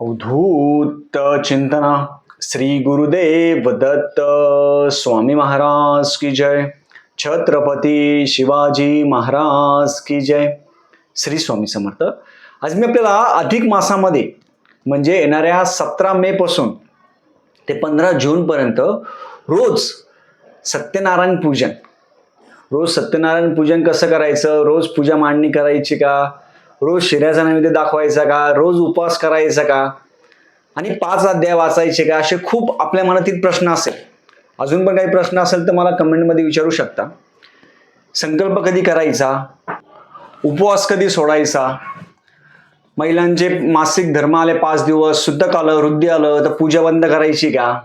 अवधूत चिंतना श्री गुरुदेव दत्त स्वामी महाराज की जय. छत्रपती शिवाजी महाराज की जय. श्री स्वामी समर्थ. आज मी आपल्याला अधिक मासामध्ये म्हणजे येणाऱ्या 17 मे पासून ते 15 जून पर्यंत रोज सत्यनारायण पूजन कसं करायचं, रोज पूजा मांडणी करायची का, रोज शिऱ्याचा नैवेद्य दाखवायचा का, रोज उपवास करायचा का, आणि 5 अध्याय वाचायचे का, असे खूप आपल्या मनातील प्रश्न असेल. अजून पण काही प्रश्न असेल तर मला कमेंटमध्ये विचारू शकता. संकल्प कधी करायचा, उपवास कधी सोडायचा, महिलांचे मासिक धर्म आले 5 दिवस, शुद्ध आलं, वृद्धी आलं तर पूजा बंद करायची का,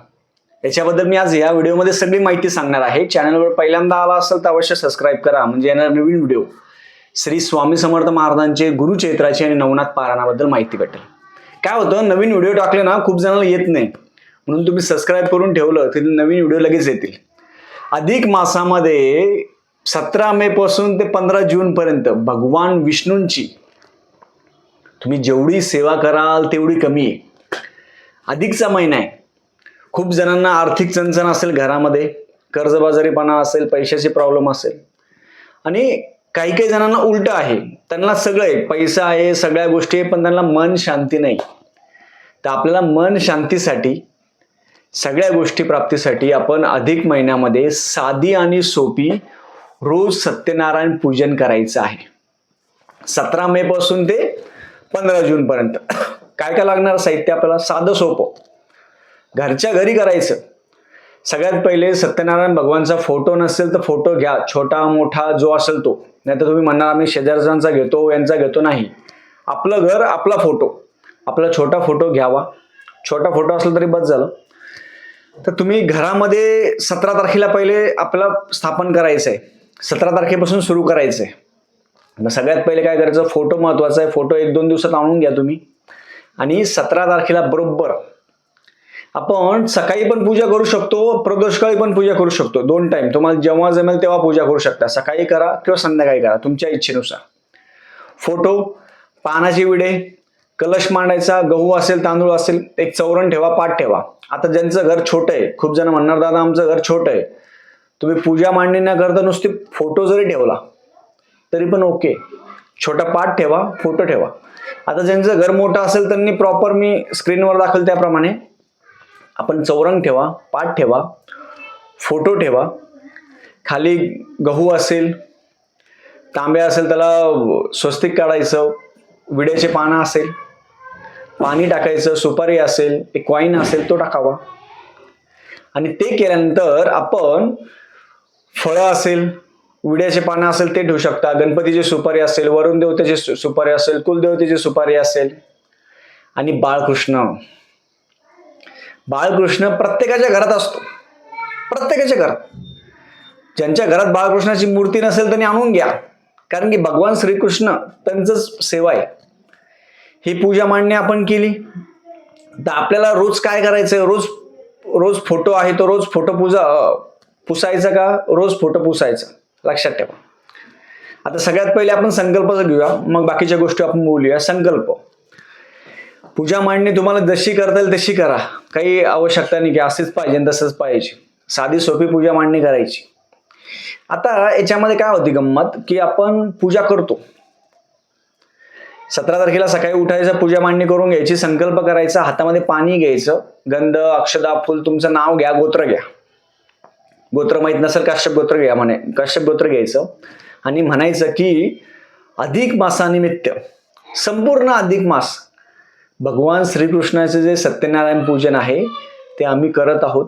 याच्याबद्दल मी आज या व्हिडिओमध्ये सगळी माहिती सांगणार आहे. चॅनलवर पहिल्यांदा आला असेल तर अवश्य सबस्क्राईब करा, म्हणजे येणार नवीन व्हिडिओ श्री स्वामी समर्थ महाराजांचे गुरुचैत्राची आणि नवनाथ पारायणाबद्दल माहिती भेटेल. काय होतं, नवीन व्हिडिओ टाकले ना खूप जणांना येत नाही, म्हणून तुम्ही सबस्क्राईब करून ठेवलं तर नवीन व्हिडिओ लगेच येतील. अधिक मासामध्ये 17 मे पासून ते 15 जून पर्यंत भगवान विष्णूंची तुम्ही जेवढी सेवा कराल तेवढी कमी आहे. अधिकचा महिना आहे. खूप जणांना आर्थिक चणचण असेल, घरामध्ये कर्जबाजारीपणा असेल, पैशाची प्रॉब्लेम असेल, आणि काही काही जणांना उलट आहे. त्यांना सगळं आहे, पैसा आहे, सगळ्या गोष्टी आहे, पण त्यांना मन शांती नाही. तर आपल्याला मन शांतीसाठी, सगळ्या गोष्टी प्राप्तीसाठी आपण अधिक महिन्यामध्ये साधी आणि सोपी रोज सत्यनारायण पूजन करायचं आहे. 17 मे पासून ते 15 जून पर्यंत. काय काय लागणार साहित्य आपल्याला, साधं सोपं, घरच्या घरी करायचं. सगळ्यात पहिले सत्यनारायण भगवानचा फोटो नसेल तर फोटो घ्या, छोटा मोठा जो असेल तो. नाही तर तुम्ही म्हणणार आम्ही शेजारच्यांचा घेतो, यांचा घेतो. नाही, आपलं घर, आपला फोटो, आपला छोटा फोटो घ्यावा. छोटा फोटो असला तरी बस झालं. तर तुम्ही घरामध्ये 17 तारखेला पहिले आपल्याला स्थापन करायचं आहे. 17 तारखेपासून सुरू करायचं आहे. मग सगळ्यात पहिले काय करायचं, फोटो महत्वाचा आहे. फोटो 1-2 दिवसात आणून घ्या तुम्ही. आणि 17 तारखेला बरोबर आपण सकाळी पण पूजा करू शकतो, प्रदोषकाळी पण पूजा करू शकतो. 2 टाइम तुम्हाला जेव्हा जमेल तेव्हा पूजा करू शकता. सकाळी करा किंवा संध्याकाळी करा, तुमच्या इच्छेनुसार. फोटो, पानाची विडे, कलश मांडायचा, गहू असेल, तांदूळ असेल, एक चौरण ठेवा, पाट ठेवा. आता ज्यांचं घर छोटं आहे, खूप जण म्हणणार दादा आमचं घर छोटं आहे, तुम्ही पूजा मांडणी न करता नुसती फोटो जरी ठेवला तरी पण ओके. छोटा पाट ठेवा, फोटो ठेवा. आता ज्यांचं घर मोठं असेल त्यांनी प्रॉपर मी स्क्रीनवर दाखवलं त्याप्रमाणे आपण चौरंग ठेवा, पाट ठेवा, फोटो ठेवा. खाली गहू असेल, तांबे असेल त्याला स्वस्तिक काढायचं, विड्याचे पानं असेल, पाणी टाकायचं, सुपारी असेल, एक कॉईन असेल तो टाकावा. आणि ते केल्यानंतर आपण फळं असेल, विड्याचे पानं असेल ते ठेवू शकता. गणपतीची सुपारी असेल, वरुण देवतेची सुपारी असेल, कुलदेवतेची सुपारी असेल. आणि बाळकृष्ण प्रत्येकाच्या घरात असतो, प्रत्येकाच्या घरात. ज्यांच्या घरात बाळकृष्णाची मूर्ती नसेल त्यांनी आणून घ्या, कारण की भगवान श्रीकृष्ण त्यांचंच सेवा आहे. ही पूजा मांडणी आपण केली तर आपल्याला रोज काय करायचं, रोज फोटो आहे तो रोज फोटो पुसायचा का, रोज फोटो पुसायचा, लक्षात ठेवा. आता सगळ्यात पहिले आपण संकल्पच घेऊया, मग बाकीच्या गोष्टी आपण बोलूया. संकल्प, पूजा मांडणी तुम्हाला जशी करता येईल तशी करा, काही आवश्यकता नाही की असेच पाहिजे तसंच पाहिजे. साधी सोपी पूजा मांडणी करायची. आता याच्यामध्ये काय होती गंमत, की आपण पूजा करतो 17 तारखेला सकाळी उठायचं, पूजा मांडणी करून घ्यायची, संकल्प करायचा, हातामध्ये पाणी घ्यायचं, गंध, अक्षदा, फुल, तुमचं नाव घ्या, गोत्र घ्या. गोत्र माहित नसेल कश्यप गोत्र घ्या, कश्यप गोत्र घ्यायचं आणि म्हणायचं की अधिक मासानिमित्त, संपूर्ण अधिक मास भगवान श्रीकृष्णाचे जे सत्यनारायण पूजन आहे ते आम्ही करत आहोत.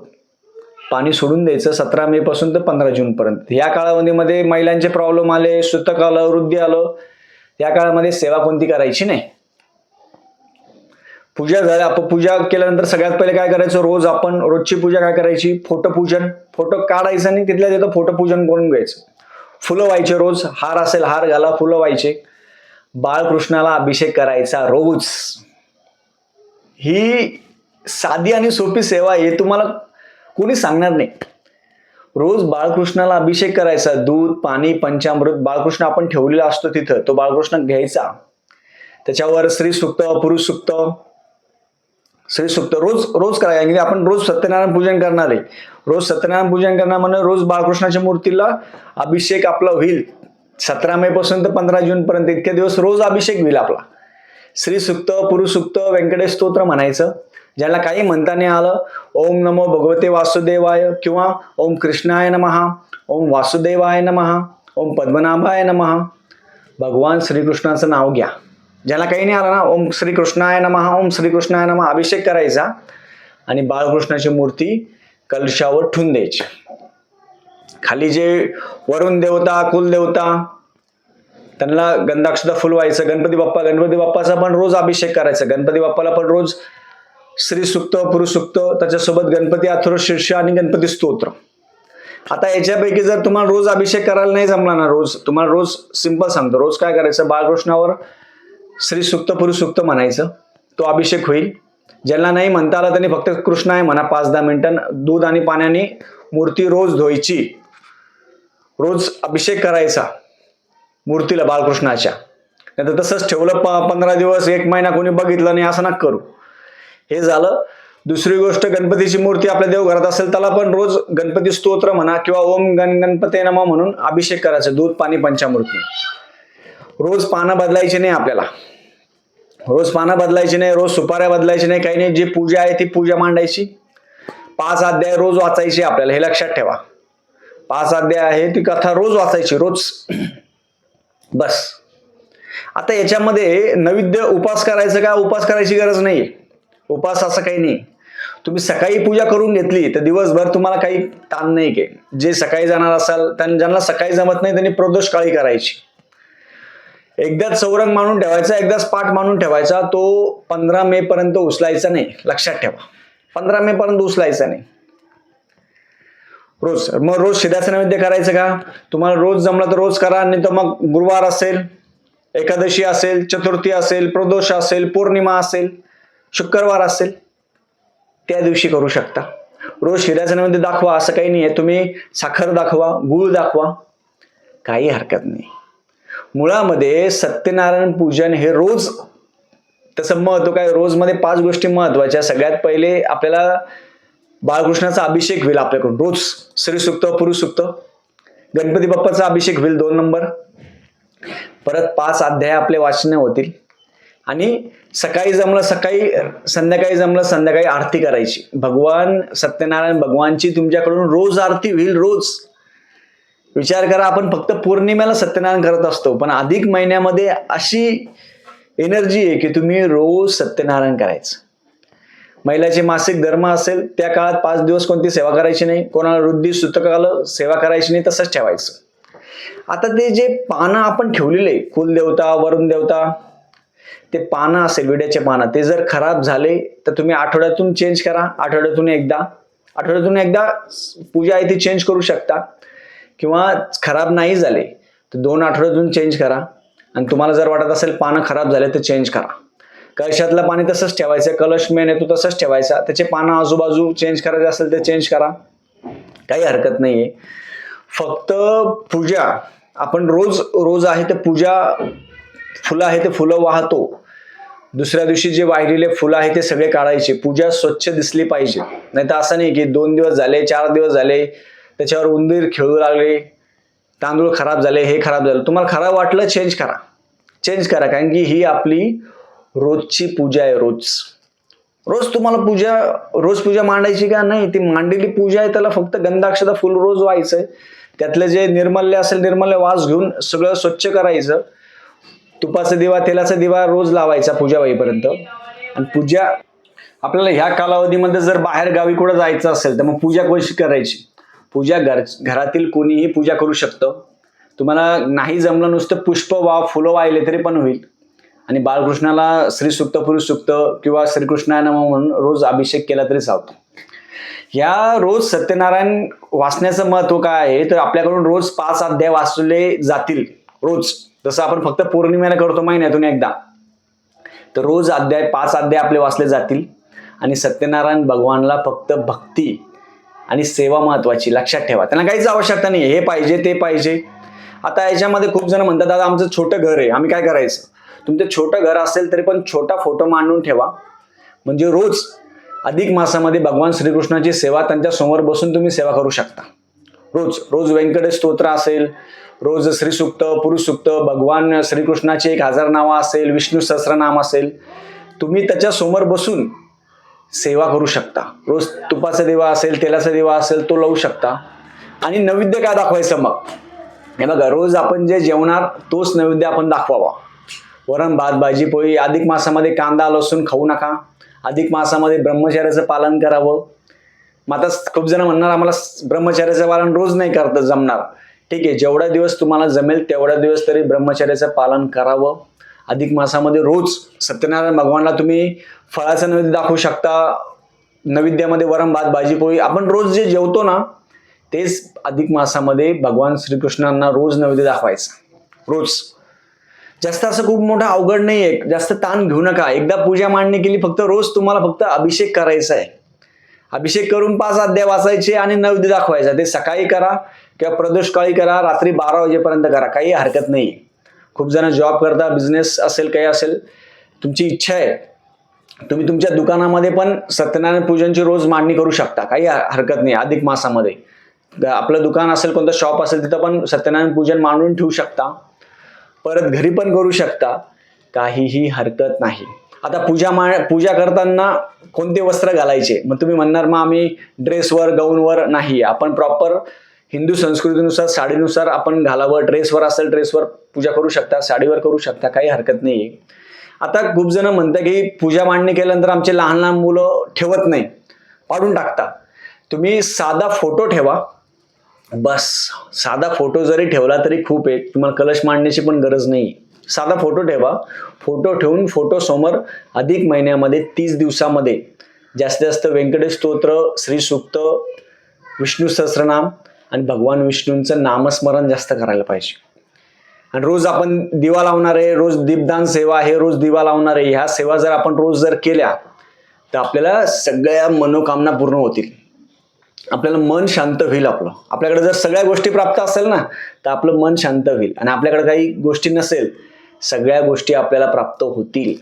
पाणी सोडून द्यायचं 17 मे पासून तर 15 जून पर्यंत. या काळामध्ये महिलांचे प्रॉब्लेम आले, सुतक आलं, वृद्धी आलं, या काळामध्ये सेवा कोणती करायची नाही. पूजा झाल्या, आपण पूजा केल्यानंतर सगळ्यात पहिले काय करायचं, रोजची पूजा काय करायची, फोटो पूजन. फोटो काढायचं आणि तिथल्या तिथं फोटो पूजन करून घ्यायचं. फुलं व्हायचे रोज, हार असेल हार घाला, फुलं व्हायचे. बाळकृष्णाला अभिषेक करायचा रोज. ही साधी आणि सोपी सेवा आहे, तुम्हाला कोणी सांगणार नाही. रोज बाळकृष्णाला अभिषेक करायचा, दूध, पाणी, पंचामृत. बाळकृष्ण आपण ठेवलेला असतो तिथं, तो बाळकृष्ण घ्यायचा, त्याच्यावर स्त्री सुक्त, पुरुष सुक्त, श्रीसुक्त रोज रोज करायचं. म्हणजे आपण रोज सत्यनारायण पूजन करणार आहे. रोज सत्यनारायण पूजन करणार म्हणजे रोज बाळकृष्णाच्या मूर्तीला अभिषेक आपला होईल. 17 मे पासून तर 15 जून पर्यंत इतके दिवस रोज अभिषेक होईल आपला. श्रीसुक्त, पुरुषसुक्त, व्यंकटेश स्तोत्र म्हणायचं. ज्याला काही म्हणता नाही आलं, ओम नमो भगवते वासुदेवाय किंवा ओम कृष्णाय नमः, ओम वासुदेवाय नमः, ओम पद्मनाभाय नमः. भगवान श्रीकृष्णाचं नाव घ्या. ज्याला काही नाही आलं ना, ओम श्रीकृष्णाय नमः, ओम श्रीकृष्णाय नमः अभिषेक करायचा आणि बाळकृष्णाची मूर्ती कलशावर ठेवून द्यायची. खाली जे वरुण देवता, कुलदेवता त्यांना गंधाक्षता फुलवायचं. गणपती बाप्पाचा पण रोज अभिषेक करायचा. गणपती बाप्पाला पण रोज श्रीसुक्त, पुरुषसुक्त, त्याच्यासोबत गणपती अथर्वशीर्ष आणि गणपती स्तोत्र. आता याच्यापैकी जर तुम्हाला रोज अभिषेक करायला नाही जमला ना, तुम्हाला रोज सिंपल सांगतो, रोज काय करायचं, बाळकृष्णावर श्रीसुक्त, पुरुषसुक्त म्हणायचं. तो अभिषेक होईल. ज्यांना नाही म्हणता आला त्यांनी फक्त कृष्णाय म्हणा. 5-10 मिनिटं दूध आणि पाण्याने मूर्ती रोज धुवायची. रोज अभिषेक करायचा मूर्तीला बाळकृष्णाच्या. नाही तर तसंच ठेवलं 15 दिवस 1 महिना कोणी बघितलं नाही असं नका करू. हे झालं. दुसरी गोष्ट, गणपतीची मूर्ती आपल्या देवघरात असेल त्याला पण रोज गणपती स्तोत्र म्हणा किंवा ओम गणपते नमः म्हणून अभिषेक करायचा. दूध पाणी पंचामृती. रोज पानं बदलायची नाही आपल्याला. रोज पानं बदलायची नाही, रोज सुपाऱ्या बदलायची नाही, काही नाही. जी पूजा आहे ती पूजा मांडायची. 5 अध्याय रोज वाचायचे आपल्याला, हे लक्षात ठेवा. 5 अध्याय आहे ती कथा रोज वाचायची, रोज. बस. आता याच्यामध्ये नैवेद्य उपास करायचं का? उपास करायची गरज नाही. उपास असं काही नाही. तुम्ही सकाळी पूजा करून घेतली तर दिवसभर तुम्हाला काही ताण नाही की. जे सकाळी जाणार असाल, ज्यांना सकाळी जमत नाही त्यांनी प्रदोष काळी करायची. एकदाच चौरंग मांडून ठेवायचा, एकदाच पाठ मांडून ठेवायचा. तो 15 मे पर्यंत उचलायचा नाही, लक्षात ठेवा. 15 मे पर्यंत उचलायचा नाही. रोज. मग रोज शिऱ्याचं नैवेद्य करायचं का? तुम्हाला रोज जमलं तर रोज करा, नाही तर मग गुरुवार असेल, एकादशी असेल, चतुर्थी असेल, प्रदोष असेल, पौर्णिमा असेल, शुक्रवार असेल, त्या दिवशी करू शकता. रोज शिऱ्याचं नैवेद्य दाखवा असं काही नाही आहे. तुम्ही साखर दाखवा, गूळ दाखवा, काही हरकत नाही. मुळामध्ये सत्यनारायण पूजन हे रोज, तसं महत्व काय, रोज मध्ये 5 गोष्टी महत्वाच्या. सगळ्यात पहिले आपल्याला बाळकृष्णाचा अभिषेक होईल आपल्याकडून रोज. श्रीसुक्त, पुरुषसुक्त, गणपती बाप्पाचा अभिषेक होईल 2 नंबर. परत 5 अध्याय आपले वाचन होतील. आणि सकाळी जमलं सकाळी, संध्याकाळी जमलं संध्याकाळी आरती करायची. भगवान सत्यनारायण भगवानची तुमच्याकडून रोज आरती होईल. रोज. विचार करा, आपण फक्त पौर्णिमेला सत्यनारायण करत असतो, पण अधिक महिन्यामध्ये अशी एनर्जी आहे की तुम्ही रोज सत्यनारायण करायचं. महिलाचे मासिक धर्म असेल त्या काळात 5 दिवस कोणती सेवा करायची नाही. कोणाला वृद्धी सुतकाल सेवा करायची नाही, तसंच ठेवायचं. आता ते जे पानं आपण ठेवलेले, कुलदेवता, वरुण देवता, ते पानं असेल, विड्याचे पानं, ते जर खराब झाले तर तुम्ही आठवड्यातून चेंज करा. आठवड्यातून एकदा पूजा आहे ती चेंज करू शकता. किंवा खराब नाही झाले तर 2 आठवड्यातून चेंज करा. आणि तुम्हाला जर वाटत असेल पानं खराब झाले तर चेंज करा. कलशातलं पाणी तसंच ठेवायचं. कलश मेन येतो तसंच ठेवायचा. त्याचे पानं आजूबाजू चेंज करायचे असेल तर चेंज करा, काही हरकत नाहीये. फक्त पूजा आपण रोज आहे तर पूजा, फुलं आहे ते फुलं वाहतो. दुसऱ्या दिवशी जे वाहिलेले फुलं आहे ते सगळे काढायचे. पूजा स्वच्छ दिसली पाहिजे. नाही तर असं नाही की 2 दिवस झाले, 4 दिवस झाले, त्याच्यावर उंदीर खेळू लागले, तांदूळ खराब झाले, हे खराब झालं. तुम्हाला खराब वाटलं चेंज करा. कारण की ही आपली रोजची पूजा आहे. रोज तुम्हाला पूजा मांडायची का नाही? ती मांडलेली पूजा आहे, त्याला फक्त गंधाक्षता फुल रोज व्हायचंय. त्यातलं जे निर्मल्य असेल, निर्मल्य वास घेऊन सगळं स्वच्छ करायचं. तुपाचा दिवा, तेलाचा दिवा रोज लावायचा पूजा होईपर्यंत. आणि पूजा आपल्याला ह्या कालावधीमध्ये जर बाहेर गावी कुठं जायचं असेल तर मग पूजा कशी करायची? पूजा घरातील कोणीही पूजा करू शकतं. तुम्हाला नाही जमलं नुसतं पुष्प फुलं वाहिले तरी पण होईल. आणि बाळकृष्णाला श्रीसुक्त, पुरुषसुक्त किंवा श्रीकृष्णाय नमः म्हणून रोज अभिषेक केला तरी चालतो. या रोज सत्यनारायण वाचण्याचं महत्व काय आहे तर आपल्याकडून रोज 5 अध्याय वाचले जातील. रोज. जसं आपण फक्त पौर्णिमेला करतो महिन्यातून एकदा, तर रोज 5 अध्याय आपले वाचले जातील. आणि सत्यनारायण भगवानला फक्त भक्ती आणि सेवा महत्वाची, लक्षात ठेवा. त्यांना काहीच आवश्यकता नाही हे पाहिजे ते पाहिजे. आता याच्यामध्ये खूप जण म्हणतात दादा आमचं छोटं घर आहे, आम्ही काय करायचं? तुमचं छोटं घर असेल तरी पण छोटा फोटो मांडून ठेवा. म्हणजे रोज अधिक मासामध्ये भगवान श्रीकृष्णाची सेवा त्यांच्या समोर बसून तुम्ही सेवा करू शकता. रोज रोज व्यंकटेश स्तोत्र असेल, रोज श्रीसूक्त, पुरुष सूक्त, भगवान श्रीकृष्णाची 1000 नावं असेल, विष्णू सहस्रनाम असेल, तुम्ही त्याच्या समोर बसून सेवा करू शकता. रोज तुपाचा दिवा असेल, तेलाचा दिवा असेल, तो लावू शकता. आणि नैवेद्य काय दाखवायचं मग? हे बघा, रोज आपण जे जेवणार तोच नैवेद्य आपण दाखवावा. वरण भात भाजी पोळी. अधिक मासामध्ये कांदा लसूण खाऊ नका. अधिक मासामध्ये ब्रह्मचर्याचं पालन करावं. मग आता खूप जण म्हणणार आम्हाला ब्रह्मचर्याचं पालन रोज नाही करता जमणार. ठीक आहे, जेवढा दिवस तुम्हाला जमेल तेवढा दिवस तरी ब्रह्मचर्याचं पालन करावं. अधिक मासामध्ये रोज सत्यनारायण भगवानला तुम्ही फळाचं नैवेद्य दाखवू शकता. नैवेद्यामध्ये वरण भात भाजी पोळी आपण रोज जे जेवतो ना, तेच अधिक मासामध्ये भगवान श्रीकृष्णांना रोज नैवेद्य दाखवायचं. रोज. जास्त असं खूप मोठं अवघड नाही आहे, जास्त ताण घेऊ नका. एकदा पूजा मांडणी केली, फक्त रोज तुम्हाला फक्त अभिषेक करायचा आहे. अभिषेक करून 5 अध्याय वाचायचे आणि नैवेद्य दाखवायचा. ते सकाळी करा किंवा प्रदोषकाळी करा, रात्री 12 वाजेपर्यंत करा, काही हरकत नाही. खूप जण जॉब करता, बिझनेस असेल काही असेल, तुमची इच्छा आहे, तुम्ही तुमच्या दुकानामध्ये पण सत्यनारायण पूजनची रोज मांडणी करू शकता, काही हरकत नाही. अधिक मासामध्ये आपलं दुकान असेल, कोणतं शॉप असेल, तिथं पण सत्यनारायण पूजन मांडून ठेवू शकता. परत घरी पण करू शकता, काहीही हरकत नाही. आता पूजा करताना कोणते वस्त्र घालायचे? मग तुम्ही म्हणणार मग आम्ही ड्रेसवर गाऊनवर नाही. आपण प्रॉपर हिंदू संस्कृतीनुसार साडीनुसार आपण घालावं. ड्रेसवर असेल ड्रेसवर पूजा करू शकता, साडीवर करू शकता, काही हरकत नाही. आता खूप जण म्हणतात की पूजा मांडणी केल्यानंतर आमचे लहान लहान मुलं ठेवत नाही, पाडून टाकता. तुम्ही साधा फोटो ठेवा बस. साधा फोटो जरी ठेवला तरी खूप आहे. तुम्हाला कलश मांडण्याची पण गरज नाही. साधा फोटो ठेवा. फोटो ठेवून फोटो समोर अधिक महिन्यामध्ये 30 दिवसामध्ये जास्तीत जास्त व्यंकटेश स्तोत्र, श्रीसूक्त, विष्णू सहस्रनाम आणि भगवान विष्णूंचं नामस्मरण जास्त करायला पाहिजे. आणि रोज आपण दिवा लावणार आहे, रोज दीपदान सेवा आहे, रोज दिवा लावणार आहे. ह्या सेवा जर आपण रोज जर केल्या तर आपल्याला सगळ्या मनोकामना पूर्ण होतील. आपल्याला मन शांत होईल. आपल्याकडे जर सगळ्या गोष्टी प्राप्त असेल ना, तर आपलं मन शांत होईल. आणि आपल्याकडे काही गोष्टी नसेल, सगळ्या गोष्टी आपल्याला प्राप्त होतील.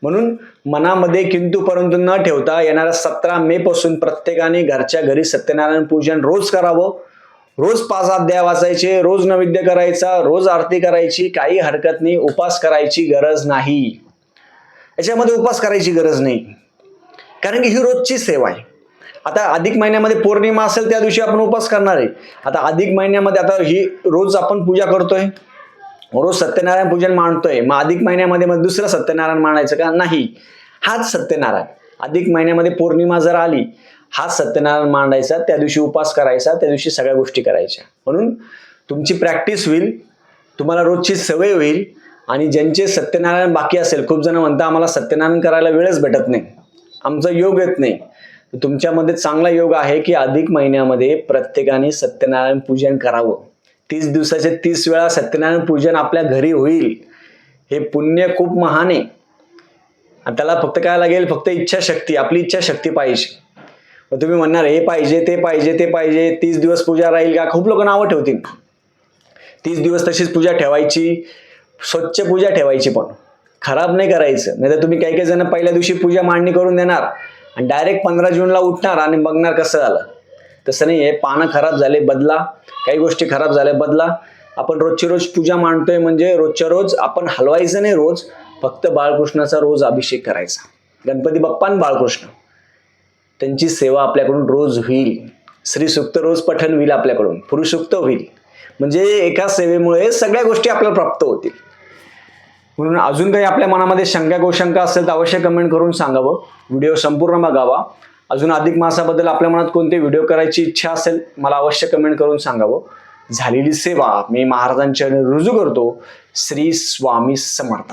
म्हणून मनामध्ये किंतु परंतु न ठेवता येणाऱ्या 17 मे पासून प्रत्येकाने घरच्या घरी सत्यनारायण पूजन रोज करावं. रोज 5 अध्याय वाचायचे, रोज नैवेद्य करायचा, रोज आरती करायची, काही हरकत नाही. उपास करायची गरज नाही. याच्यामध्ये उपास करायची गरज नाही, कारण की ही रोजची सेवा आहे. आता अधिक महिन्यामध्ये पौर्णिमा असेल त्या दिवशी आपण उपास करणार आहे. आता अधिक महिन्यामध्ये आता ही रोज आपण पूजा करतोय, रोज सत्यनारायण पूजन मांडतोय. मग अधिक महिन्यामध्ये मग दुसरं सत्यनारायण मांडायचं का? नाही, हाच सत्यनारायण. अधिक महिन्यामध्ये पौर्णिमा जर आली, हाच सत्यनारायण मांडायचा, त्या दिवशी उपास करायचा, त्या दिवशी सगळ्या गोष्टी करायच्या. म्हणून तुमची प्रॅक्टिस होईल, तुम्हाला रोजची सवय होईल. आणि ज्यांचे सत्यनारायण बाकी असेल, खूप जण म्हणतात आम्हाला सत्यनारायण करायला वेळच भेटत नाही, आमचा योग येत नाही. तुमच्यामध्ये चांगला योग आहे की अधिक महिन्यामध्ये प्रत्येकाने सत्यनारायण पूजन करावं. 30 दिवसाचे 30 वेळा सत्यनारायण पूजन आपल्या घरी होईल. हे पुण्य खूप महान आहे. त्याला फक्त काय लागेल? फक्त इच्छाशक्ती. आपली इच्छाशक्ती पाहिजे. मग तुम्ही म्हणणार हे पाहिजे, ते पाहिजे, ते पाहिजे, 30 दिवस पूजा राहील का? खूप लोक नावं ठेवतील. 30 दिवस तशीच पूजा ठेवायची, स्वच्छ पूजा ठेवायची, पण खराब नाही करायचं. नाही तर तुम्ही काही जण पहिल्या दिवशी पूजा मांडणी करून देणार आणि डायरेक्ट 15 जूनला उठणार आणि बघणार कसं झालं. तसं नाही आहे. पानं खराब झाले बदला, काही गोष्टी खराब झाल्या बदला. आपण रोजची रोज पूजा मांडतोय म्हणजे रोजच्या रोज आपण हलवायचं नाही. रोज फक्त बाळकृष्णाचा रोज अभिषेक करायचा. गणपती बाप्पा आणि बाळकृष्ण त्यांची सेवा आपल्याकडून रोज होईल. श्रीसूक्त रोज पठण होईल आपल्याकडून, पुरुषसूक्त होईल. म्हणजे एका सेवेमुळे सगळ्या गोष्टी आपल्याला प्राप्त होतील. म्हणून अजून काही आपल्या मनामध्ये शंका गोशंका असेल तर अवश्य कमेंट करून सांगावं. व्हिडिओ संपूर्ण बघावा. अजून अधिक मासाबद्दल आपल्या मनात कोणते व्हिडिओ करायची इच्छा असेल मला अवश्य कमेंट करून सांगावं. झालेली सेवा मी महाराजांच्या रुजू करतो. श्री स्वामी समर्थ.